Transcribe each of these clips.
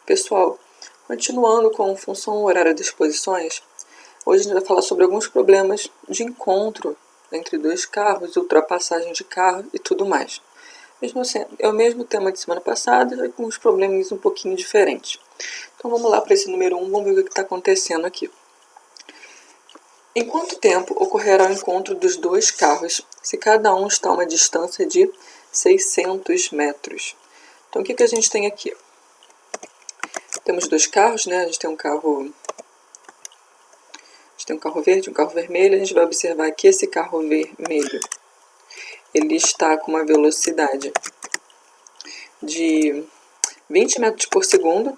Pessoal, continuando com função horária das posições, hoje a gente vai falar sobre alguns problemas de encontro entre dois carros, ultrapassagem de carro e tudo mais. Mesmo assim, é o mesmo tema de semana passada, com uns problemas um pouquinho diferentes. Então vamos lá para esse número 1, vamos ver o que está acontecendo aqui. Em quanto tempo ocorrerá o encontro dos dois carros, se cada um está a uma distância de 600 metros? Então o que a gente tem aqui? Temos dois carros, né? A gente tem um carro verde, um carro vermelho. A gente vai observar que esse carro vermelho, ele está com uma velocidade de 20 metros por segundo,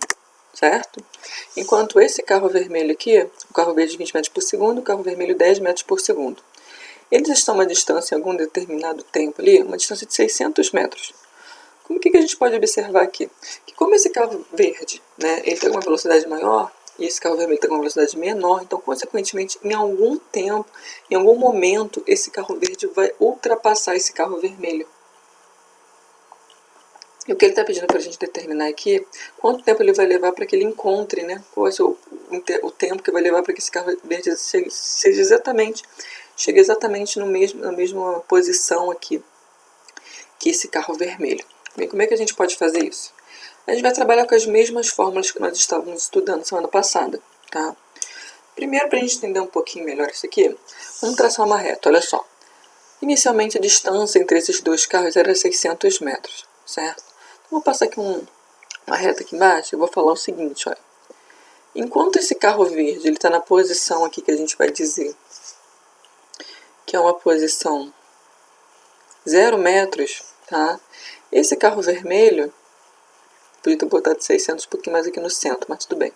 certo? Enquanto esse carro vermelho aqui, o carro verde 20 metros por segundo, o carro vermelho 10 metros por segundo. Eles estão a uma distância, em algum determinado tempo ali, uma distância de 600 metros. O que a gente pode observar aqui? Que como esse carro verde, né, ele tem uma velocidade maior, e esse carro vermelho tem uma velocidade menor, então, consequentemente, em algum tempo, em algum momento, esse carro verde vai ultrapassar esse carro vermelho. E o que ele está pedindo para a gente determinar aqui, quanto tempo ele vai levar para que ele encontre, né? Qual é o tempo que vai levar para que esse carro verde chegue exatamente na mesma posição aqui que esse carro vermelho. Bem, como é que a gente pode fazer isso? A gente vai trabalhar com as mesmas fórmulas que nós estávamos estudando semana passada, tá? Primeiro, para a gente entender um pouquinho melhor isso aqui, vamos traçar uma reta, olha só. Inicialmente, a distância entre esses dois carros era 600 metros, certo? Então, vou passar aqui uma reta aqui embaixo e vou falar o seguinte, olha. Enquanto esse carro verde está na posição aqui que a gente vai dizer que é uma posição 0 metros, tá? Esse carro vermelho, podia ter botado 600 um pouquinho mais aqui no centro, mas tudo bem.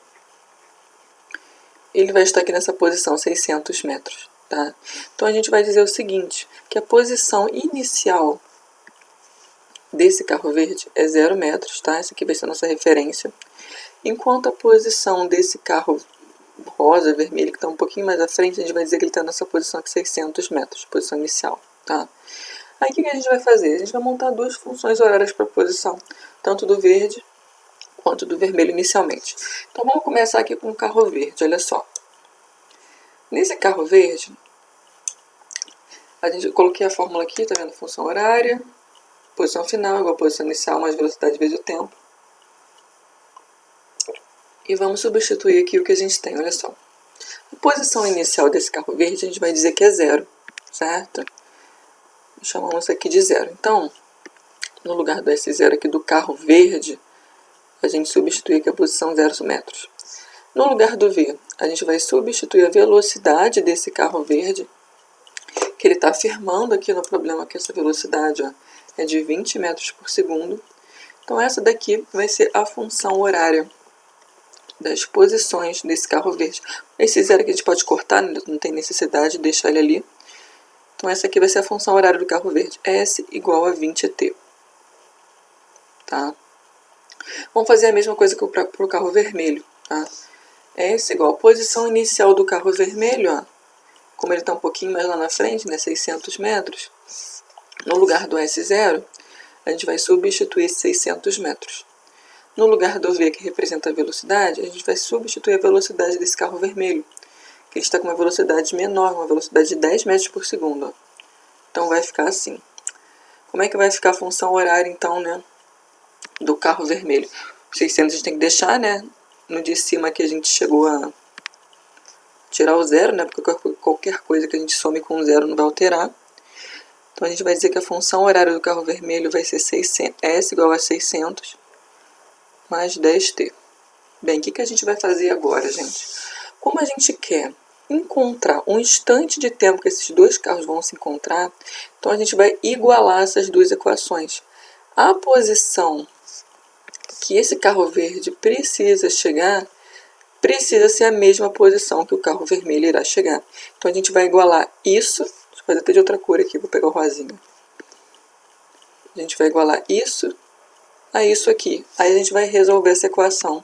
Ele vai estar aqui nessa posição 600 metros, tá? Então a gente vai dizer o seguinte, que a posição inicial desse carro verde é 0 metros, tá? Essa aqui vai ser a nossa referência. Enquanto a posição desse carro rosa, vermelho, que está um pouquinho mais à frente, a gente vai dizer que ele está nessa posição aqui 600 metros, posição inicial, tá? Aí o que a gente vai fazer? A gente vai montar duas funções horárias para a posição, tanto do verde quanto do vermelho inicialmente. Então vamos começar aqui com o carro verde, olha só. Nesse carro verde, eu coloquei a fórmula aqui, tá vendo? Função horária, posição final igual a posição inicial mais velocidade vezes o tempo. E vamos substituir aqui o que a gente tem, olha só. A posição inicial desse carro verde a gente vai dizer que é 0, certo? Chamamos aqui de 0. Então, no lugar do S0 aqui do carro verde, a gente substitui aqui a posição 0 metros. No lugar do V, a gente vai substituir a velocidade desse carro verde, que ele está afirmando aqui no problema que essa velocidade, ó, é de 20 metros por segundo. Então, essa daqui vai ser a função horária das posições desse carro verde. Esse 0 aqui a gente pode cortar, não tem necessidade de deixar ele ali. Então, essa aqui vai ser a função horária do carro verde, S igual a 20t. Tá? Vamos fazer a mesma coisa que para o carro vermelho. Tá? S igual a posição inicial do carro vermelho, ó, como ele está um pouquinho mais lá na frente, né, 600 metros, no lugar do S0, a gente vai substituir esses 600 metros. No lugar do V, que representa a velocidade, a gente vai substituir a velocidade desse carro vermelho, que ele está com uma velocidade menor, uma velocidade de 10 metros por segundo. Ó. Então vai ficar assim. Como é que vai ficar a função horária, então, né, do carro vermelho? 600 a gente tem que deixar, né? No de cima aqui a gente chegou a tirar o 0, né? Porque qualquer coisa que a gente some com 0 não vai alterar. Então a gente vai dizer que a função horária do carro vermelho vai ser 600, S igual a 600 mais 10t. Bem, o que a gente vai fazer agora, gente? Como a gente quer encontrar um instante de tempo que esses dois carros vão se encontrar, então a gente vai igualar essas duas equações. A posição que esse carro verde precisa chegar, precisa ser a mesma posição que o carro vermelho irá chegar. Então a gente vai igualar isso, deixa eu fazer até de outra cor aqui, vou pegar o rosinha. A gente vai igualar isso a isso aqui. Aí a gente vai resolver essa equação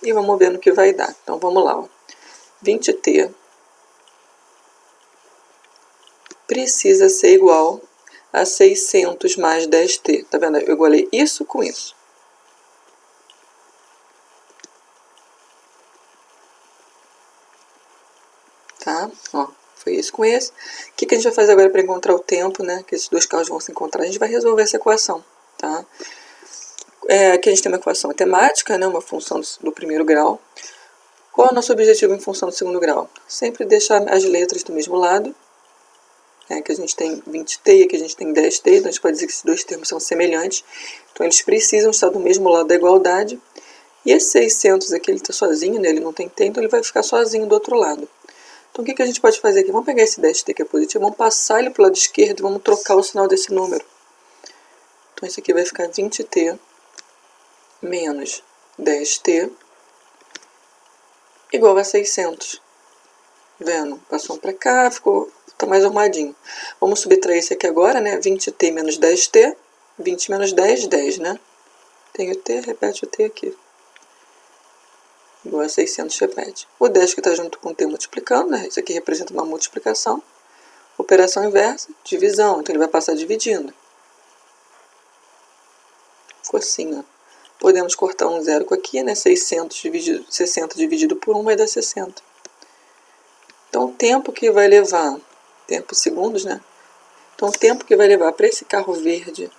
e vamos ver no que vai dar. Então vamos lá, ó. 20t precisa ser igual a 600 mais 10t. Tá vendo? Eu igualei isso com isso. tá? Ó, foi esse com esse. O que a gente vai fazer agora para encontrar o tempo, né, que esses dois carros vão se encontrar? A gente vai resolver essa equação, tá? Aqui a gente tem uma equação matemática, né, uma função do primeiro grau. Qual é o nosso objetivo em função do segundo grau? Sempre deixar as letras do mesmo lado. Aqui a gente tem 20t e aqui a gente tem 10t, então a gente pode dizer que esses dois termos são semelhantes. Então eles precisam estar do mesmo lado da igualdade. E esse 600 aqui, ele está sozinho, né? Ele não tem t, então ele vai ficar sozinho do outro lado. Então o que a gente pode fazer aqui? Vamos pegar esse 10t que é positivo, vamos passar ele para o lado esquerdo e vamos trocar o sinal desse número. Então esse aqui vai ficar 20t menos 10t igual a 600. Vendo? Passou um para cá, tá mais arrumadinho. Vamos subtrair esse aqui agora, né? 20t menos 10t. 20 menos 10, 10, né? Tem o t, repete o t aqui. Igual a 600, repete. O 10 que está junto com o t multiplicando, né? Isso aqui representa uma multiplicação. Operação inversa, divisão. Então ele vai passar dividindo. Ficou assim, ó. Podemos cortar um zero com aqui, né? 60 dividido por 1 vai dar 60. Então o tempo que vai levar, tempo segundos, né? Então o tempo que vai levar para esse carro verde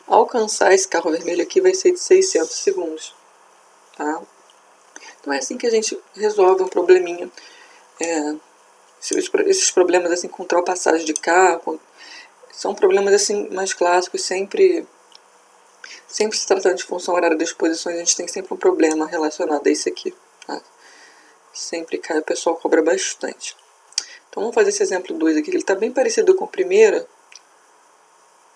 alcançar esse carro vermelho aqui vai ser de 600 segundos. Tá? Então é assim que a gente resolve um probleminha. Esses problemas assim, com ultrapassagem de carro, são problemas assim, mais clássicos, sempre se tratando de função horária das posições, a gente tem sempre um problema relacionado a isso aqui. Tá? Sempre cai, o pessoal cobra bastante. Então vamos fazer esse exemplo 2 aqui, ele está bem parecido com o primeiro,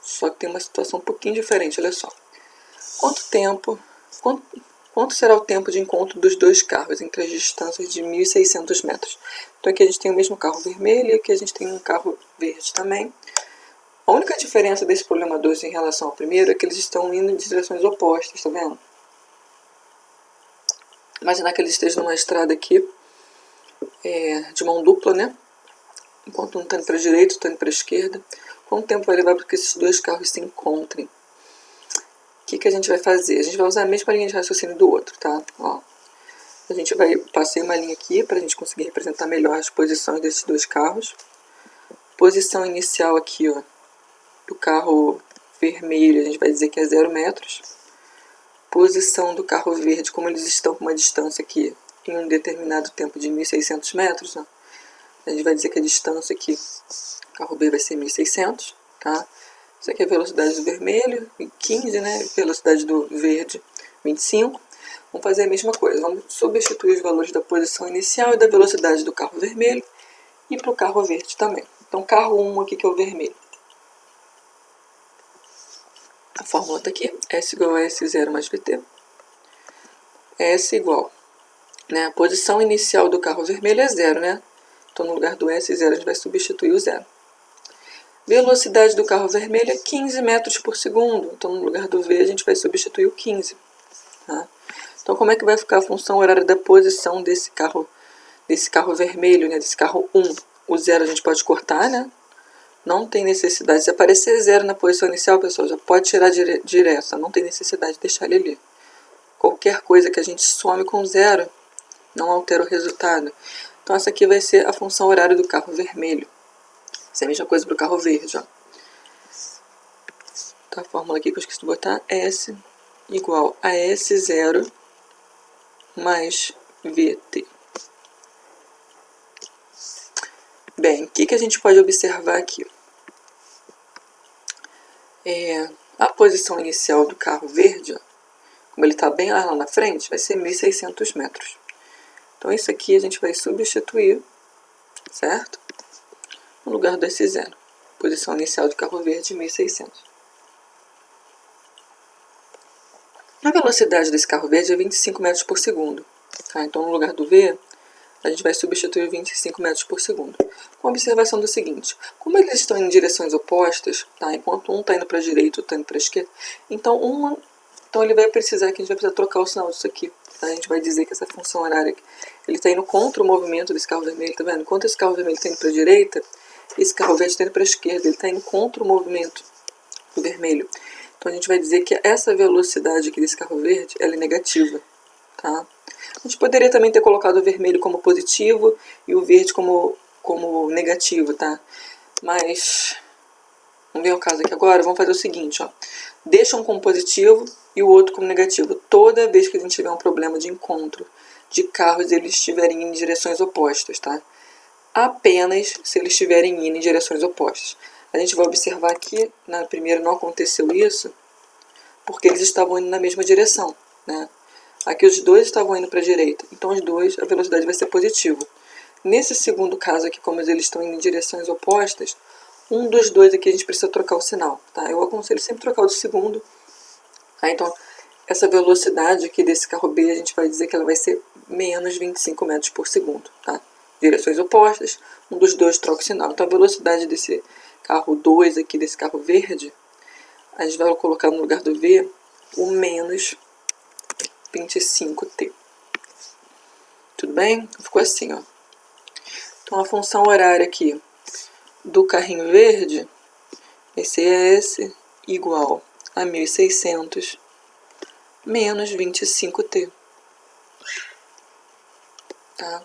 só que tem uma situação um pouquinho diferente, olha só. Quanto será o tempo de encontro dos dois carros entre as distâncias de 1.600 metros? Então aqui a gente tem o mesmo carro vermelho e aqui a gente tem um carro verde também. A única diferença desse problema 2 em relação ao primeiro é que eles estão indo em direções opostas, tá vendo? Imaginar que eles estejam numa estrada aqui, de mão dupla, né? Enquanto um está indo para a direita, outro está indo para a esquerda. Quanto tempo vai levar para que esses dois carros se encontrem? O que a gente vai fazer? A gente vai usar a mesma linha de raciocínio do outro, tá? Ó, a gente vai passar uma linha aqui para a gente conseguir representar melhor as posições desses dois carros. Posição inicial aqui, ó, do carro vermelho, a gente vai dizer que é 0 metros. Posição do carro verde, como eles estão com uma distância aqui em um determinado tempo de 1.600 metros, né? A gente vai dizer que a distância aqui, carro B vai ser 1.600, tá? Isso aqui é a velocidade do vermelho, 15, né? Velocidade do verde, 25. Vamos fazer a mesma coisa, vamos substituir os valores da posição inicial e da velocidade do carro vermelho e para o carro verde também. Então, carro 1 aqui que é o vermelho. A fórmula está aqui, S igual a S0 mais VT. S igual, né? A posição inicial do carro vermelho é 0, né? Então, no lugar do S0, a gente vai substituir o 0. Velocidade do carro vermelho é 15 metros por segundo. Então, no lugar do V, a gente vai substituir o 15. Tá? Então, como é que vai ficar a função horária da posição desse carro vermelho, né? Desse carro 1? O 0 a gente pode cortar, né? Não tem necessidade. Se aparecer 0 na posição inicial, pessoal, já pode tirar direto. Não tem necessidade de deixar ele ali. Qualquer coisa que a gente some com 0 não altera o resultado. Então, essa aqui vai ser a função horária do carro vermelho. Essa é a mesma coisa para o carro verde. Ó. Então, a fórmula aqui que eu esqueci de botar, S igual a S0 mais VT. Bem, o que a gente pode observar aqui? A posição inicial do carro verde, ó, como ele está bem lá na frente, vai ser 1.600 metros. Então, isso aqui a gente vai substituir, certo? No lugar do S0. Posição inicial do carro verde, 1.600. A velocidade desse carro verde é 25 metros por segundo. Tá? Então, no lugar do V, a gente vai substituir 25 metros por segundo. Com a observação do seguinte, como eles estão em direções opostas, tá? Enquanto um está indo para a direita e outro está indo para a esquerda, então ele vai precisar, que a gente vai precisar trocar o sinal disso aqui. Tá? A gente vai dizer que essa função horária aqui, ele está indo contra o movimento desse carro vermelho, tá vendo? Enquanto esse carro vermelho está indo para a direita, esse carro verde está indo para a esquerda, ele está indo contra o movimento do vermelho. Então a gente vai dizer que essa velocidade aqui desse carro verde, ela é negativa, tá? A gente poderia também ter colocado o vermelho como positivo e o verde como negativo, tá? Mas não vem ao caso aqui agora. Vamos fazer o seguinte, ó. Deixa um como positivo e o outro como negativo. Toda vez que a gente tiver um problema de encontro de carros, eles estiverem em direções opostas, tá? Apenas se eles estiverem indo em direções opostas. A gente vai observar aqui, na primeira não aconteceu isso, porque eles estavam indo na mesma direção, né? Aqui os dois estavam indo para a direita, então os dois, a velocidade vai ser positiva. Nesse segundo caso aqui, como eles estão indo em direções opostas, um dos dois aqui a gente precisa trocar o sinal, tá? Eu aconselho sempre trocar o do segundo. Tá? Então, essa velocidade aqui desse carro B, a gente vai dizer que ela vai ser menos 25 metros por segundo, tá? Direções opostas, um dos dois troca o sinal. Então, a velocidade desse carro 2 aqui, desse carro verde, a gente vai colocar no lugar do V o menos 25t. Tudo bem? Ficou assim, ó. Então, a função horária aqui do carrinho verde, esse é esse, igual a 1.600 menos 25t. Tá?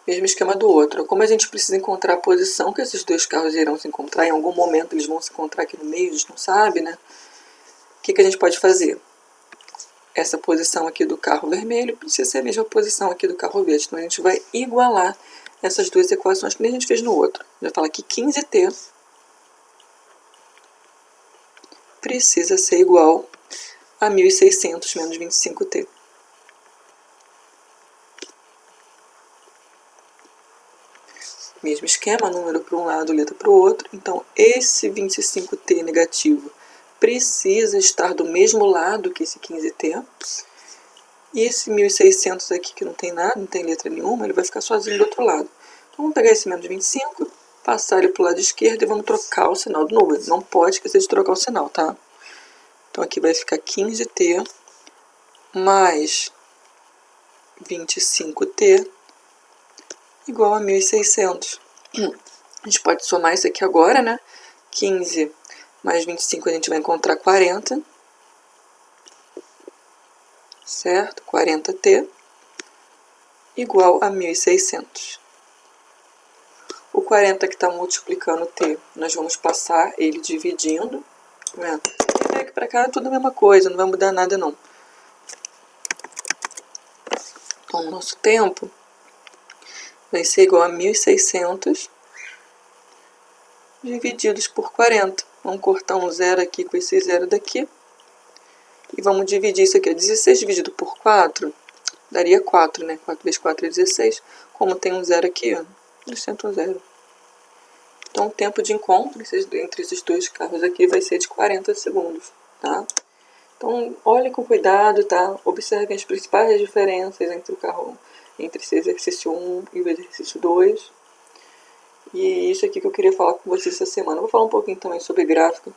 Mesmo esquema do outro. Como a gente precisa encontrar a posição que esses dois carros irão se encontrar, em algum momento eles vão se encontrar aqui no meio, a gente não sabe, né? O que a gente pode fazer? Essa posição aqui do carro vermelho precisa ser a mesma posição aqui do carro verde. Então a gente vai igualar essas duas equações que nem a gente fez no outro. Vai falar que 15t precisa ser igual a 1.600 menos 25t. Mesmo esquema, número para um lado, letra para o outro. Então, esse 25t negativo precisa estar do mesmo lado que esse 15t. E esse 1.600 aqui, que não tem nada, não tem letra nenhuma, ele vai ficar sozinho do outro lado. Então, vamos pegar esse menos 25, passar ele para o lado esquerdo e vamos trocar o sinal de novo. Não pode esquecer de trocar o sinal, tá? Então, aqui vai ficar 15t mais 25t igual a 1.600. A gente pode somar isso aqui agora, né? 15 mais 25 a gente vai encontrar 40. Certo? 40t igual a 1.600. O 40 que está multiplicando t, nós vamos passar ele dividindo. Né? E daqui para cá é tudo a mesma coisa, não vai mudar nada não. Então, o nosso tempo vai ser igual a 1.600 divididos por 40. Vamos cortar um zero aqui com esse zero daqui. E vamos dividir isso aqui. 16 dividido por 4 daria 4, né? 4 vezes 4 é 16. Como tem um zero aqui, ó, acrescenta um zero. Então, o tempo de encontro entre esses dois carros aqui vai ser de 40 segundos, tá? Então, olhem com cuidado, tá? Observem as principais diferenças entre o carro, entre esse exercício 1 e o exercício 2. E isso aqui que eu queria falar com vocês essa semana. Eu vou falar um pouquinho também sobre gráfico.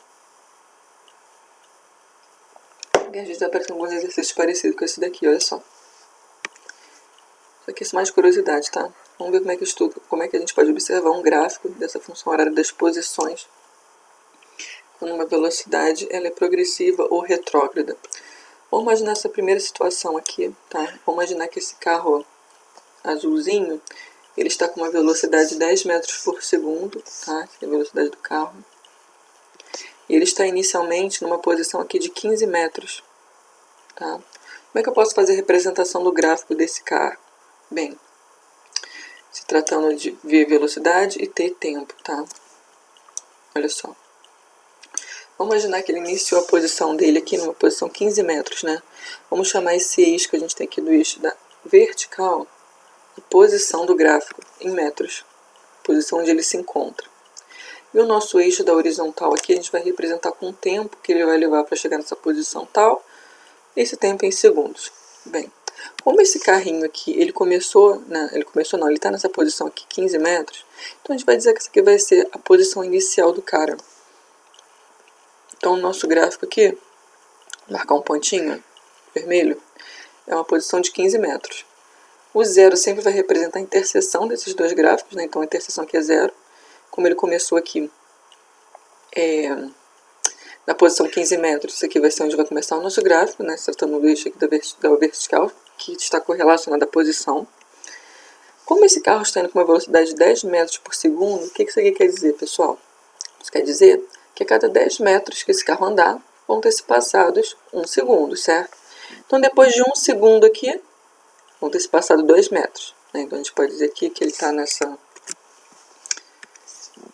E às vezes aparecem alguns exercícios parecidos com esse daqui, olha só. Isso aqui é mais curiosidade, tá? Vamos ver como é que eu estudo, como é que a gente pode observar um gráfico dessa função horária das posições quando uma velocidade ela é progressiva ou retrógrada. Vamos imaginar essa primeira situação aqui, tá? Vamos imaginar que esse carro azulzinho, ele está com uma velocidade de 10 metros por segundo, tá? Essa é a velocidade do carro. E ele está inicialmente numa posição aqui de 15 metros, tá? Como é que eu posso fazer a representação do gráfico desse carro? Bem, se tratando de V velocidade e T tempo, tá? Olha só. Vamos imaginar que ele iniciou a posição dele aqui numa posição 15 metros, né? Vamos chamar esse eixo que a gente tem aqui do eixo da vertical, a posição do gráfico em metros, posição onde ele se encontra. E o nosso eixo da horizontal aqui a gente vai representar com o tempo que ele vai levar para chegar nessa posição tal, esse tempo em segundos. Bem, como esse carrinho aqui, ele está nessa posição aqui, 15 metros, então a gente vai dizer que essa aqui vai ser a posição inicial do cara. Então, o nosso gráfico aqui, marcar um pontinho vermelho, é uma posição de 15 metros. O zero sempre vai representar a interseção desses dois gráficos, né? Então a interseção aqui é zero. Como ele começou aqui na posição 15 metros, isso aqui vai ser onde vai começar o nosso gráfico, né? Se tratando do eixo aqui da vertical, que está correlacionada à posição. Como esse carro está indo com uma velocidade de 10 metros por segundo, o que isso aqui quer dizer, pessoal? Isso quer dizer que a cada 10 metros que esse carro andar, vão ter se passados 1 segundo, certo? Então, depois de 1 segundo aqui, vão ter se passado 2 metros. Né? Então, a gente pode dizer aqui que ele está nessa...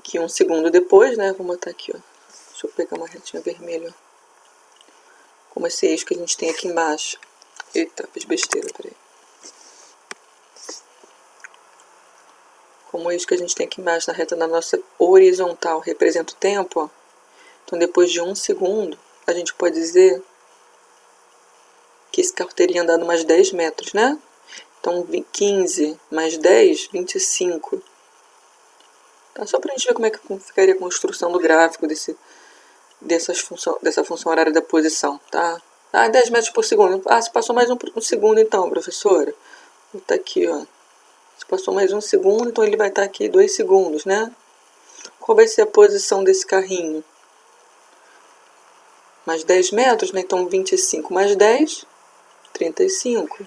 que 1 segundo depois, né? Vou botar aqui, ó. Deixa eu pegar uma retinha vermelha, ó. Como esse eixo que a gente tem aqui embaixo. Eita, fiz besteira, peraí. Como o eixo que a gente tem aqui embaixo, na reta da nossa horizontal, representa o tempo, ó. Então, depois de 1 segundo, a gente pode dizer que esse carro teria andado mais 10 metros, né? Então, 15 mais 10, 25. Tá? Só para a gente ver como é que ficaria a construção do gráfico dessa função horária da posição, tá? 10 metros por segundo. Se passou mais um segundo então, professora. Vou botar aqui, ó. Se passou mais 1 segundo, então ele vai estar aqui 2 segundos, né? Qual vai ser a posição desse carrinho? Mais 10 metros, né? Então 25 mais 10, 35.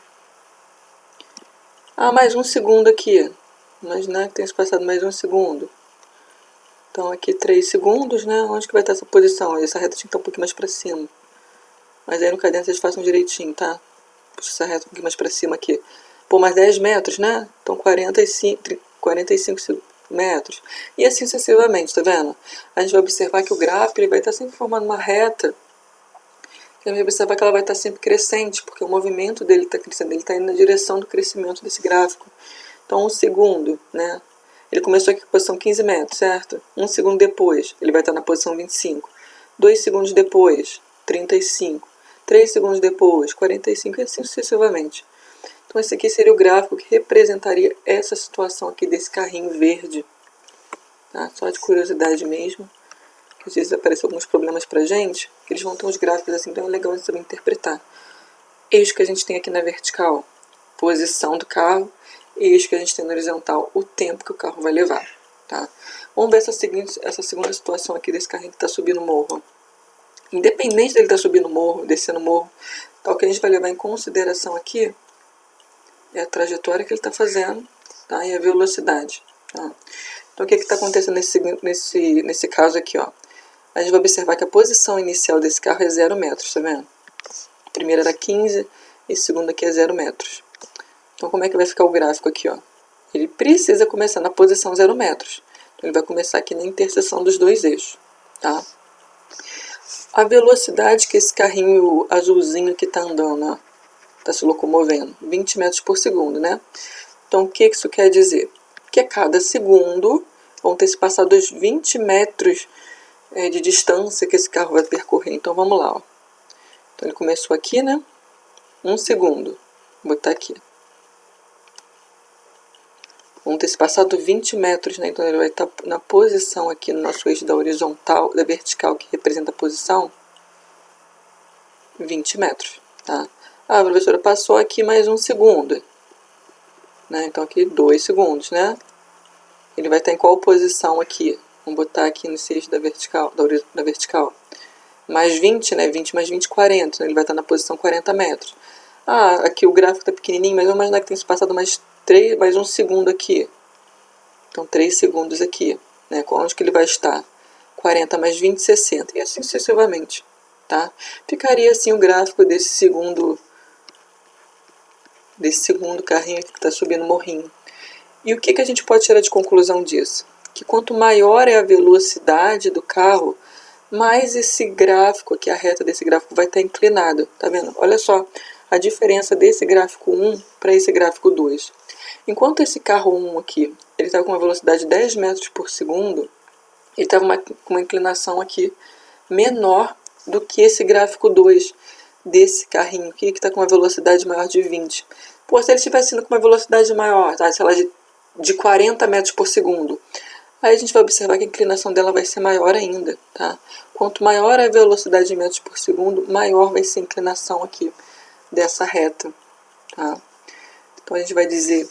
Mais 1 segundo aqui. Imaginar que tenha se passado mais 1 segundo. Então aqui 3 segundos, né? Onde que vai estar essa posição? Essa reta tinha que estar um pouquinho mais para cima. Mas aí no caderno vocês façam direitinho, tá? Puxa essa reta um pouquinho mais para cima aqui. Pô, mais 10 metros, né? Então 45 metros. E assim sucessivamente, tá vendo? A gente vai observar que o gráfico ele vai estar sempre formando uma reta. A gente vai observar que ela vai estar sempre crescente, porque o movimento dele está crescendo, ele está indo na direção do crescimento desse gráfico. Então, 1 segundo, né? Ele começou aqui com a posição 15 metros, certo? 1 segundo depois, ele vai estar na posição 25. 2 segundos depois, 35. 3 segundos depois, 45 e assim sucessivamente. Então, esse aqui seria o gráfico que representaria essa situação aqui desse carrinho verde. Tá? Só de curiosidade mesmo. Às vezes aparecem alguns problemas pra gente, que eles vão ter uns gráficos assim, então é legal de saber interpretar. Eixo que a gente tem aqui na vertical, posição do carro, e eixo que a gente tem na horizontal, o tempo que o carro vai levar. Tá? Vamos ver essa segunda situação aqui desse carrinho que está subindo o morro. Independente dele estar subindo o morro, descendo o morro, tá, o que a gente vai levar em consideração aqui é a trajetória que ele está fazendo, tá? E a velocidade. Tá? Então, o que está acontecendo nesse caso aqui? Ó? A gente vai observar que a posição inicial desse carro é 0 metros, tá vendo? A primeira era 15 e a segunda aqui é 0 metros. Então, como é que vai ficar o gráfico aqui? Ó? Ele precisa começar na posição 0 metros. Então, ele vai começar aqui na interseção dos dois eixos. Tá? A velocidade que esse carrinho azulzinho aqui está andando, está se locomovendo, 20 metros por segundo, né? Então, o que isso quer dizer? Que a cada segundo vão ter se passado os 20 metros de distância que esse carro vai percorrer. Então, vamos lá. Ó. Então, ele começou aqui, né? 1 segundo. Vou botar aqui. Vão ter se passado 20 metros, né? Então, ele vai estar na posição aqui no nosso eixo da horizontal, da vertical, que representa a posição, 20 metros, tá? A professora passou aqui mais 1 segundo. Né? Então, aqui 2 segundos, né? Ele vai estar em qual posição aqui? Vamos botar aqui nesse eixo da vertical, da vertical. Mais 20, né? 20 mais 20, 40. Né? Ele vai estar na posição 40 metros. Aqui o gráfico está pequenininho, mas vamos imaginar que tem se passado mais 1 segundo aqui. Então, 3 segundos aqui. Né? Onde que ele vai estar? 40 mais 20, 60. E assim sucessivamente. Tá? Ficaria assim o gráfico desse segundo carrinho que está subindo o morrinho. E o que a gente pode tirar de conclusão disso? Que quanto maior é a velocidade do carro, mais esse gráfico aqui, a reta desse gráfico vai estar inclinado. Tá vendo? Olha só a diferença desse gráfico 1 para esse gráfico 2. Enquanto esse carro 1 aqui, ele estava com uma velocidade de 10 metros por segundo, ele estava com uma inclinação aqui menor do que esse gráfico 2 desse carrinho aqui, que está com uma velocidade maior de 20. Pô, se ele estivesse indo com uma velocidade maior, tá? Sei lá, de 40 metros por segundo, aí a gente vai observar que a inclinação dela vai ser maior ainda, tá? Quanto maior a velocidade em metros por segundo, maior vai ser a inclinação aqui dessa reta, tá? Então, a gente vai dizer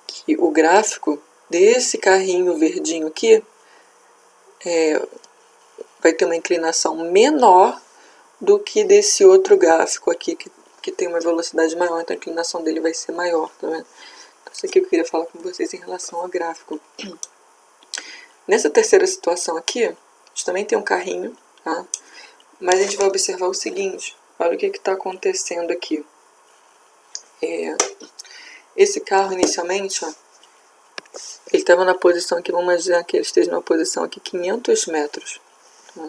que o gráfico desse carrinho verdinho aqui vai ter uma inclinação menor do que desse outro gráfico aqui, que que tem uma velocidade maior, então a inclinação dele vai ser maior, tá vendo? Então, isso aqui eu queria falar com vocês em relação ao gráfico. Nessa terceira situação aqui, a gente também tem um carrinho, tá? Mas a gente vai observar o seguinte, olha o que está acontecendo aqui. Esse carro inicialmente, ó, ele estava na posição aqui, vamos imaginar que ele esteja numa posição aqui 500 metros. Tá?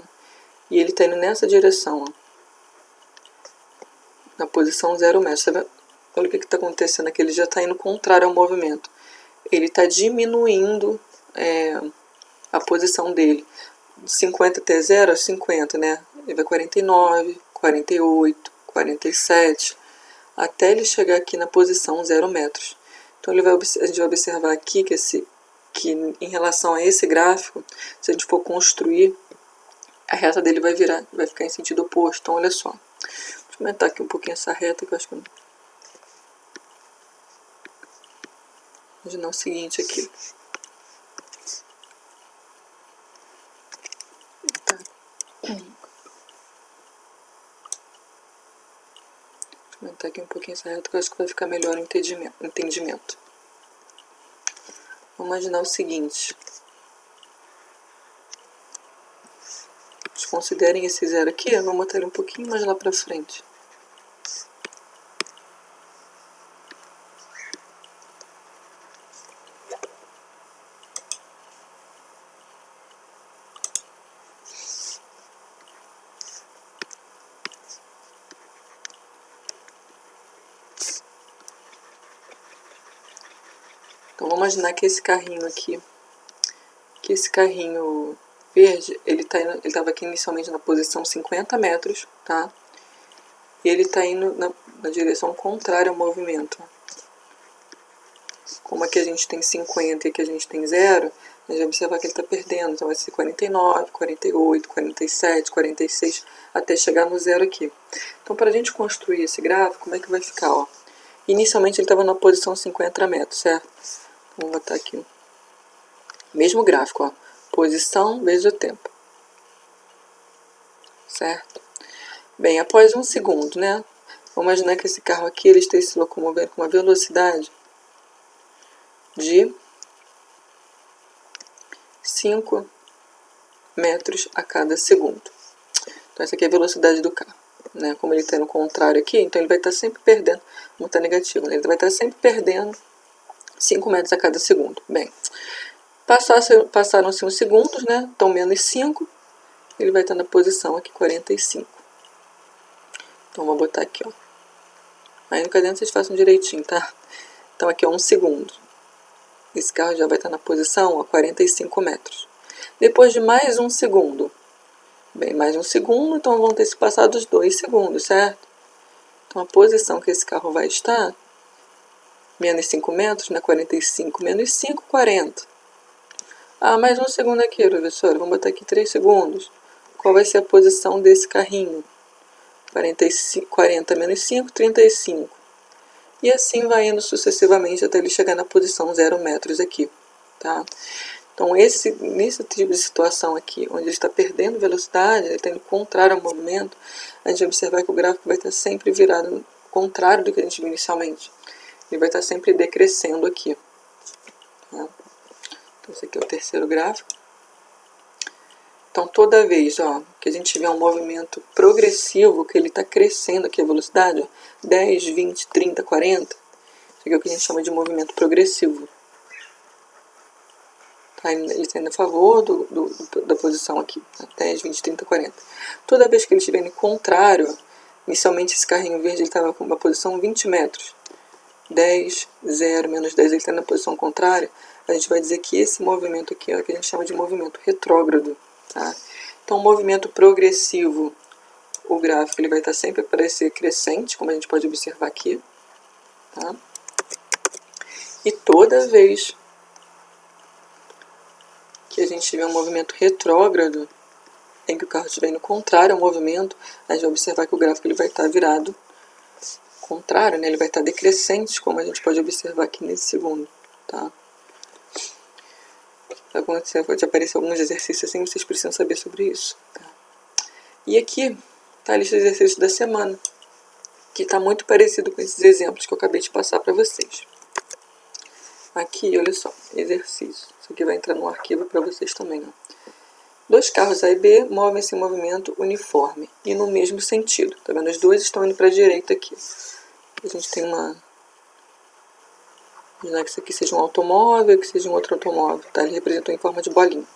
E ele está indo nessa direção, ó, na posição 0 metros. Tá vendo? Olha o que está acontecendo aqui, ele já está indo contrário ao movimento. Ele está diminuindo a posição dele. De 50 até 0 é 50, né? Ele vai 49, 48, 47, até ele chegar aqui na posição 0 metros. Então a gente vai observar aqui que em relação a esse gráfico, se a gente for construir, a reta dele vai ficar em sentido oposto. Então olha só, deixa eu aumentar aqui um pouquinho essa reta, que eu acho que eu... Imaginar o seguinte aqui. Tá. Deixa eu aumentar aqui um pouquinho essa reta, que eu acho que vai ficar melhor o entendimento. Vamos imaginar o seguinte. Considerem esse 0 aqui, eu vou botar ele um pouquinho mais lá pra frente. Então vamos imaginar que esse carrinho aqui, verde, ele estava aqui inicialmente na posição 50 metros, tá? E ele está indo na direção contrária ao movimento. Como aqui a gente tem 50 e aqui a gente tem 0, a gente vai observar que ele está perdendo. Então vai ser 49, 48, 47, 46, até chegar no 0 aqui. Então para a gente construir esse gráfico, como é que vai ficar? Ó? Inicialmente ele estava na posição 50 metros, certo? Vou botar aqui o mesmo gráfico, ó. Posição vezes o tempo. Certo? Bem, após 1 segundo, né? Vamos imaginar que esse carro aqui ele esteja se locomovendo com uma velocidade de 5 metros a cada segundo. Então essa aqui é a velocidade do carro. Né? Como ele está no contrário aqui, então ele vai estar sempre perdendo, não está negativo, né? Ele vai estar sempre perdendo 5 metros a cada segundo. Bem, passaram-se uns segundos, né? Então menos 5, ele vai estar na posição aqui 45. Então vou botar aqui, ó. Aí no caderno vocês façam direitinho, tá? Então aqui é 1 segundo. Esse carro já vai estar na posição a 45 metros. Depois de mais 1 segundo. Bem, mais 1 segundo, então vão ter se passado os 2 segundos, certo? Então a posição que esse carro vai estar, menos 5 metros, né? 45 menos 5, 40. Ah, mais 1 segundo aqui, professora. Vamos botar aqui 3 segundos. Qual vai ser a posição desse carrinho? 40 menos 5, 35. E assim vai indo sucessivamente até ele chegar na posição 0 metros aqui. Tá? Então, nesse tipo de situação aqui, onde ele está perdendo velocidade, ele está indo contrário ao movimento, a gente vai observar que o gráfico vai estar sempre virado ao contrário do que a gente viu inicialmente. Ele vai estar sempre decrescendo aqui. Tá? Então, esse aqui é o terceiro gráfico. Então, toda vez que a gente tiver um movimento progressivo, que ele está crescendo aqui a velocidade, ó, 10, 20, 30, 40, isso aqui é o que a gente chama de movimento progressivo. Tá? Ele está indo a favor da posição aqui, tá? 10, 20, 30, 40. Toda vez que ele estiver em contrário, inicialmente esse carrinho verde estava com uma posição 20 metros. 10, 0, menos 10, ele está na posição contrária, a gente vai dizer que esse movimento aqui é o que a gente chama de movimento retrógrado. Tá? Então, o movimento progressivo, o gráfico ele vai estar sempre a parecer crescente, como a gente pode observar aqui. Tá? E toda vez que a gente tiver um movimento retrógrado, em que o carro estiver indo contrário ao movimento, a gente vai observar que o gráfico ele vai estar virado contrário, né? Ele vai estar decrescente, como a gente pode observar aqui nesse segundo. Tá? Pode aparecer alguns exercícios assim, vocês precisam saber sobre isso. Tá? E aqui está a lista de exercícios da semana. que está muito parecido com esses exemplos que eu acabei de passar para vocês. Aqui, olha só, exercício. Isso aqui vai entrar no arquivo para vocês também. Ó. 2 carros A e B movem-se em movimento uniforme e no mesmo sentido. Tá vendo? Os dois estão indo para a direita aqui. A gente tem uma... Imaginar que isso aqui seja um automóvel, que seja um outro automóvel. Tá? Ele representou em forma de bolinha.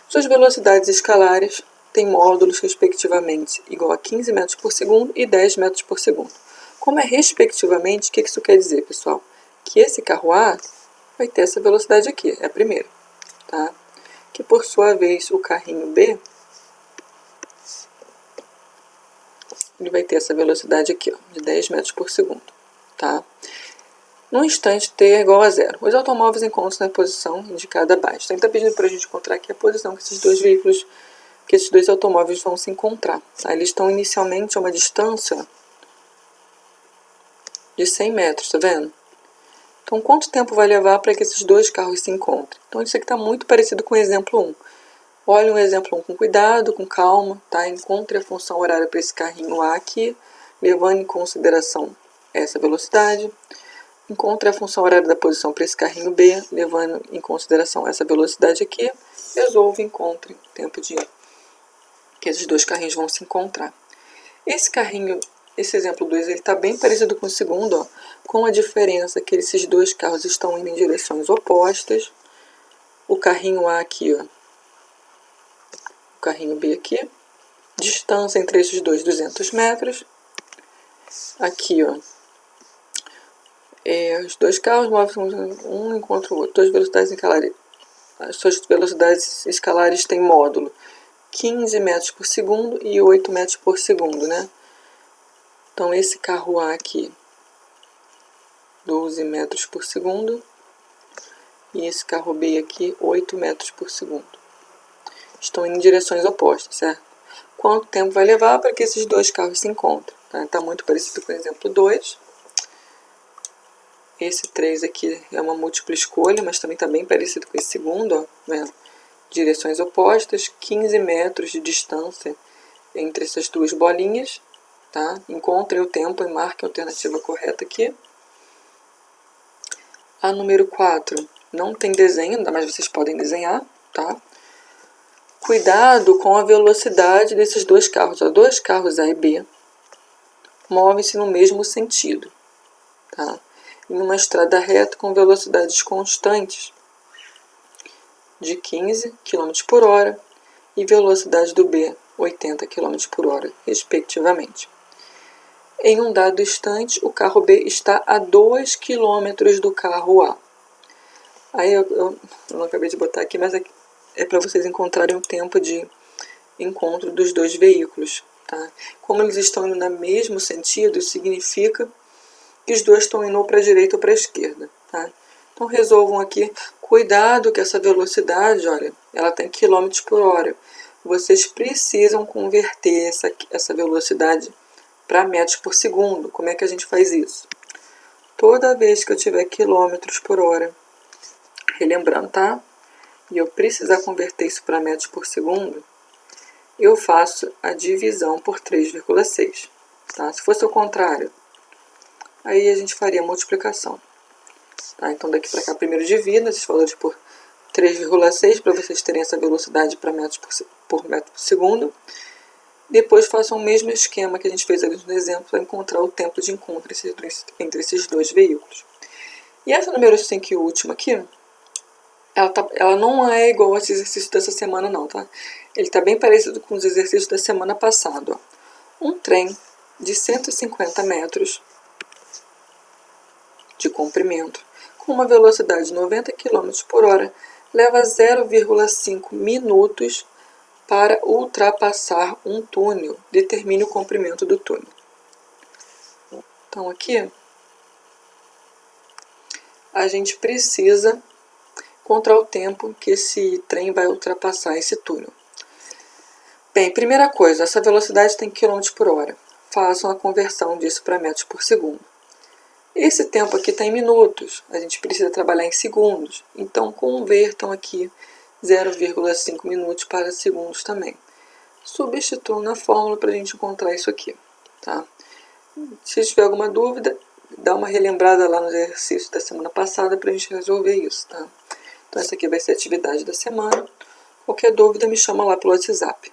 Suas velocidades escalares têm módulos, respectivamente, igual a 15 metros por segundo e 10 metros por segundo. Como é respectivamente, o que isso quer dizer, pessoal? Que esse carro A vai ter essa velocidade aqui, é a primeira. Tá? Que, por sua vez, o carrinho B ele vai ter essa velocidade aqui, ó, de 10 metros por segundo. Tá? No instante t é igual a 0. Os automóveis encontram-se na posição indicada abaixo. Então, ele está pedindo para a gente encontrar aqui a posição que esses dois veículos, que esses dois automóveis vão se encontrar. Tá? Eles estão inicialmente a uma distância de 100 metros, tá vendo? Então, quanto tempo vai levar para que esses dois carros se encontrem? Então, isso aqui está muito parecido com o exemplo 1. Olhe o exemplo 1 com cuidado, com calma, tá? Encontre a função horária para esse carrinho A aqui, levando em consideração essa velocidade. Encontre a função horária da posição para esse carrinho B, levando em consideração essa velocidade aqui. Resolva e encontre o tempo de que esses dois carrinhos vão se encontrar. Esse carrinho, esse exemplo 2, ele está bem parecido com o segundo, ó, com a diferença que esses dois carros estão indo em direções opostas. O carrinho A aqui, ó, o carrinho B aqui. Distância entre esses dois, 200 metros. Aqui, ó. Os dois carros movem um encontra o outro. Duas velocidades escalares. As suas velocidades escalares têm módulo 15 metros por segundo e 8 metros por segundo, né? Então, esse carro A aqui, 12 metros por segundo. E esse carro B aqui, 8 metros por segundo. Estão em direções opostas, certo? Quanto tempo vai levar para que esses dois carros se encontrem? Tá muito parecido com o exemplo 2. Esse 3 aqui é uma múltipla escolha, mas também está bem parecido com esse segundo, ó, vendo? Direções opostas, 15 metros de distância entre essas duas bolinhas, tá? Encontrem o tempo e marquem a alternativa correta aqui. A número 4 não tem desenho, mas vocês podem desenhar, tá? Cuidado com a velocidade desses dois carros, ó, dois carros A e B movem-se no mesmo sentido, tá? Em uma estrada reta com velocidades constantes de 15 km por hora e velocidade do B 80 km por hora, respectivamente. Em um dado instante, o carro B está a 2 km do carro A. Aí eu não acabei de botar aqui, mas é para vocês encontrarem o tempo de encontro dos dois veículos. Tá? Como eles estão indo no mesmo sentido, isso significa que os dois estão indo para a direita ou para a esquerda. Tá? Então resolvam aqui, cuidado que essa velocidade, olha, ela tem km por hora. Vocês precisam converter essa velocidade para metros por segundo. Como é que a gente faz isso? Toda vez que eu tiver quilômetros por hora, relembrando, tá? E eu precisar converter isso para metros por segundo, eu faço a divisão por 3,6. Tá? Se fosse o contrário, aí a gente faria a multiplicação. Tá? Então daqui para cá primeiro divida esses valores por 3,6 para vocês terem essa velocidade para metros por metro por segundo. Depois façam o mesmo esquema que a gente fez ali no exemplo para encontrar o tempo de encontro entre esses dois veículos. E essa número 5 e última aqui, ela não é igual a esse exercício dessa semana não, tá? Ele está bem parecido com os exercícios da semana passada. Ó. Um trem de 150 metros de comprimento, com uma velocidade de 90 km por hora, leva 0,5 minutos para ultrapassar um túnel. Determine o comprimento do túnel. Então aqui, a gente precisa encontrar o tempo que esse trem vai ultrapassar esse túnel. Bem, primeira coisa, essa velocidade tem km por hora. Façam a conversão disso para metros por segundo. Esse tempo aqui está em minutos, a gente precisa trabalhar em segundos. Então, convertam aqui 0,5 minutos para segundos também. Substituam na fórmula para a gente encontrar isso aqui. Tá? Se tiver alguma dúvida, dá uma relembrada lá no exercício da semana passada para a gente resolver isso, tá? Então essa aqui vai ser a atividade da semana. Qualquer dúvida me chama lá pelo WhatsApp.